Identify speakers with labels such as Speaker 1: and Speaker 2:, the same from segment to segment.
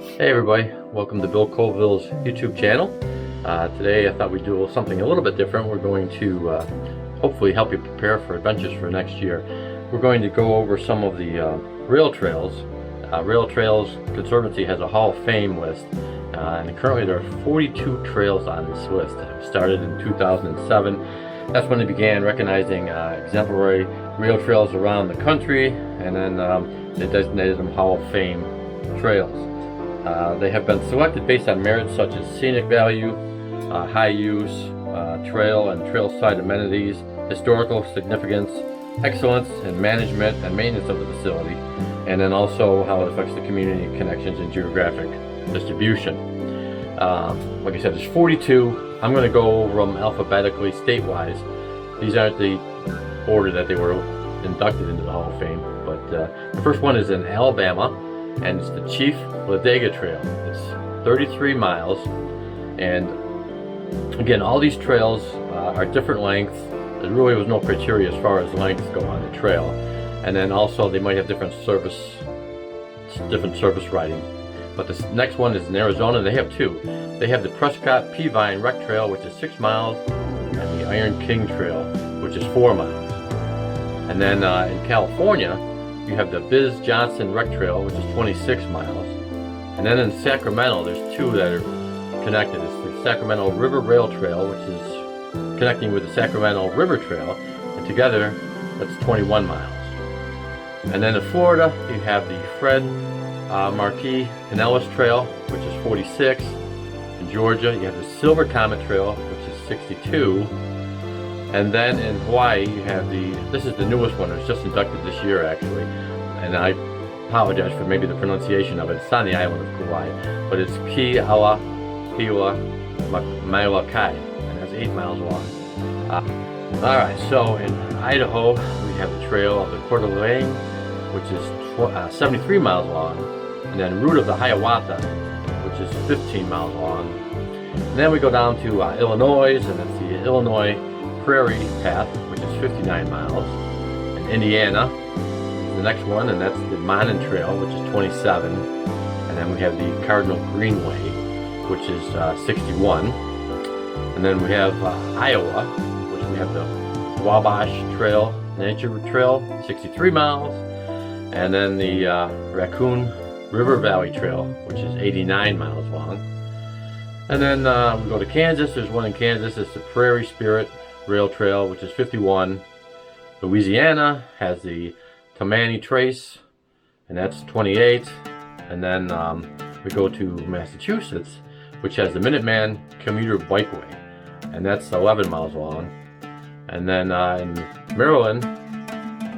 Speaker 1: Hey everybody, welcome to Bill Colville's YouTube channel. Today I thought we'd do something a little bit different. We're going to hopefully help you prepare for adventures for next year. We're going to go over some of the rail trails. Rail Trails Conservancy has a Hall of Fame list, and currently there are 42 trails on this list. It started in 2007. That's when they began recognizing exemplary rail trails around the country, and then they designated them Hall of Fame trails. They have been selected based on merits such as scenic value, high use, trail and trailside amenities, historical significance, excellence in management and maintenance of the facility, and then also how it affects the community connections and geographic distribution. Like I said, there's 42. I'm going to go over them alphabetically, state-wise. These aren't the order that they were inducted into the Hall of Fame, but the first one is in Alabama, and it's the Chief Ladega Trail. It's 33 miles, and again, all these trails are different lengths. There really was no criteria as far as lengths go on the trail, and then also they might have different service riding. But this next one is in Arizona, and they have two. They have the Prescott Peavine Rec Trail, which is 6 miles, and the Iron King Trail, which is 4 miles. And then in California, you have the Biz Johnson Rec Trail, which is 26 miles. And then in Sacramento, there's two that are connected. It's the Sacramento River Rail Trail, which is connecting with the Sacramento River Trail, and together, that's 21 miles. And then in Florida, you have the Fred Marquis Pinellas Trail, which is 46. In Georgia, you have the Silver Comet Trail, which is 62. And then in Hawaii, you have this is the newest one. It was just inducted this year, actually. And I apologize for maybe the pronunciation of it. It's on the island of Kauai, but it's Keala Hiwa Mailakai, and that's 8 miles long. Alright, so in Idaho, we have the Trail of the Coeur d'Alene, which is 73 miles long. And then Route of the Hiawatha, which is 15 miles long. And then we go down to Illinois, and that's the Illinois Prairie Path, which is 59 miles. In Indiana, the next one, and that's the Monon Trail, which is 27. And then we have the Cardinal Greenway, which is 61. And then we have Iowa, which we have the Wabash Trail, Nature Trail, 63 miles. And then the Raccoon River Valley Trail, which is 89 miles long. And then we go to Kansas. There's one in Kansas. It's the Prairie Spirit Rail Trail, which is 51. Louisiana has the Tammany Trace, and that's 28. And then we go to Massachusetts, which has the Minuteman Commuter Bikeway, and that's 11 miles long. And then in Maryland,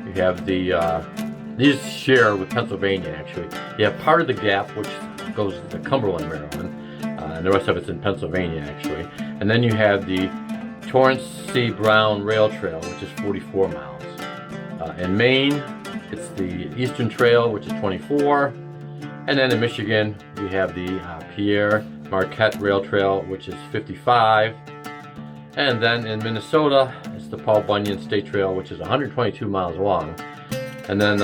Speaker 1: you have these share with Pennsylvania, actually. You have part of the gap, which goes to Cumberland, Maryland, and the rest of it's in Pennsylvania, actually. And then you have the Torrance C. Brown Rail Trail, which is 44 miles. In Maine, it's the Eastern Trail, which is 24. And then in Michigan, we have the Pierre Marquette Rail Trail, which is 55. And then in Minnesota, it's the Paul Bunyan State Trail, which is 122 miles long. And then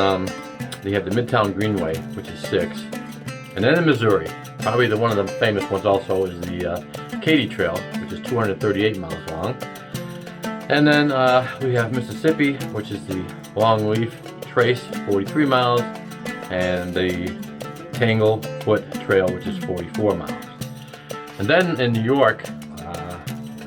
Speaker 1: they have the Midtown Greenway, which is 6. And then in Missouri, probably one of the famous ones also is the Katy Trail, which is 238 miles long. And then we have Mississippi, which is the Longleaf Trace, 43 miles, and the Tanglefoot Trail, which is 44 miles. And then in New York,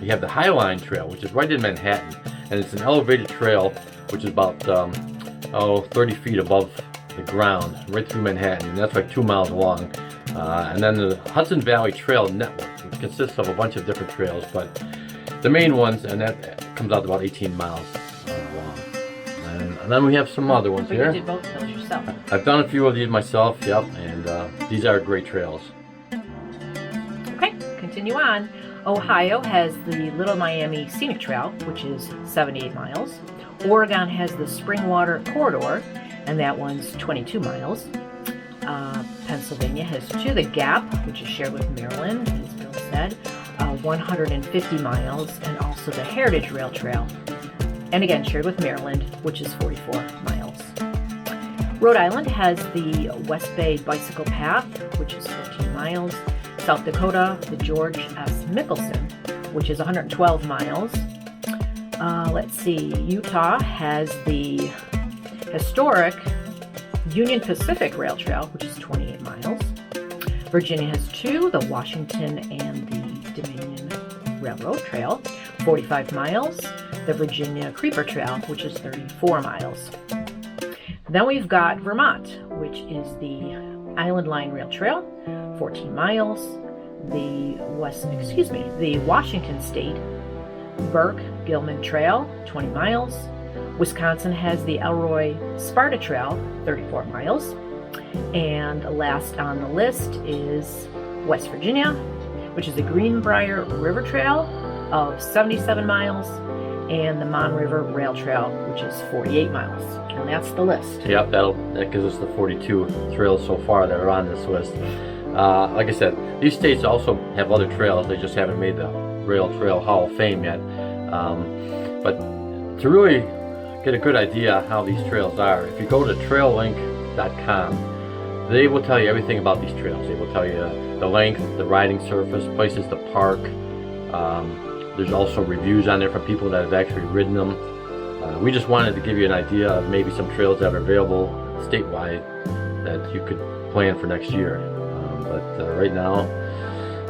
Speaker 1: you have the Highline Trail, which is right in Manhattan, and it's an elevated trail, which is about 30 feet above the ground, right through Manhattan, and that's like 2 miles long. And then the Hudson Valley Trail Network, which consists of a bunch of different trails, but the main ones, and that comes out to about 18 miles long. And then we have some other ones here.
Speaker 2: You did both those yourself.
Speaker 1: I've done a few of these myself, yep, and these are great trails.
Speaker 2: Okay, continue on. Ohio has the Little Miami Scenic Trail, which is 78 miles. Oregon has the Springwater Corridor, and that one's 22 miles. Pennsylvania has two, the Gap, which is shared with Maryland, as Bill said, 150 miles, and also the Heritage Rail Trail, and again shared with Maryland, which is 44 miles. Rhode Island has the West Bay Bicycle Path, which is 14 miles. South Dakota, the George S. Mickelson, which is 112 miles. Let's see, Utah has the historic Union Pacific Rail Trail, which is 28 miles. Virginia has two, the Washington and the Dominion Railroad Trail, 45 miles. The Virginia Creeper Trail, which is 34 miles. Then we've got Vermont, which is the Island Line Rail Trail, 14 miles. The Washington State Burke-Gilman Trail, 20 miles. Wisconsin has the Elroy Sparta Trail, 34 miles. And last on the list is West Virginia, which is the Greenbrier River Trail of 77 miles, and the Mon River Rail Trail, which is 48 miles. And that's the list.
Speaker 1: Yep, that gives us the 42 trails so far that are on this list. Like I said, these states also have other trails. They just haven't made the Rail Trail Hall of Fame yet. But to really get a good idea how these trails are, if you go to traillink.com, they will tell you everything about these trails. They will tell you the length, the riding surface, places to park. There's also reviews on there from people that have actually ridden them. We just wanted to give you an idea of maybe some trails that are available statewide that you could plan for next year. But right now,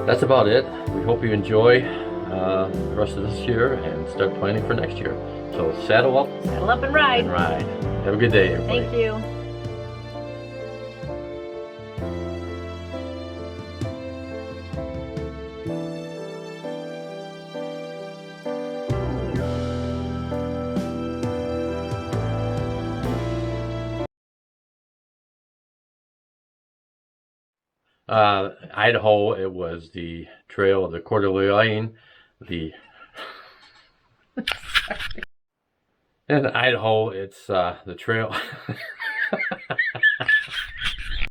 Speaker 1: that's about it. We hope you enjoy the rest of this year and start planning for next year. So saddle up
Speaker 2: and ride.
Speaker 1: Have a good day, everybody.
Speaker 2: Thank you.
Speaker 1: Idaho, it was the Trail of the Coeur d'Alene. In Idaho, it's the trail.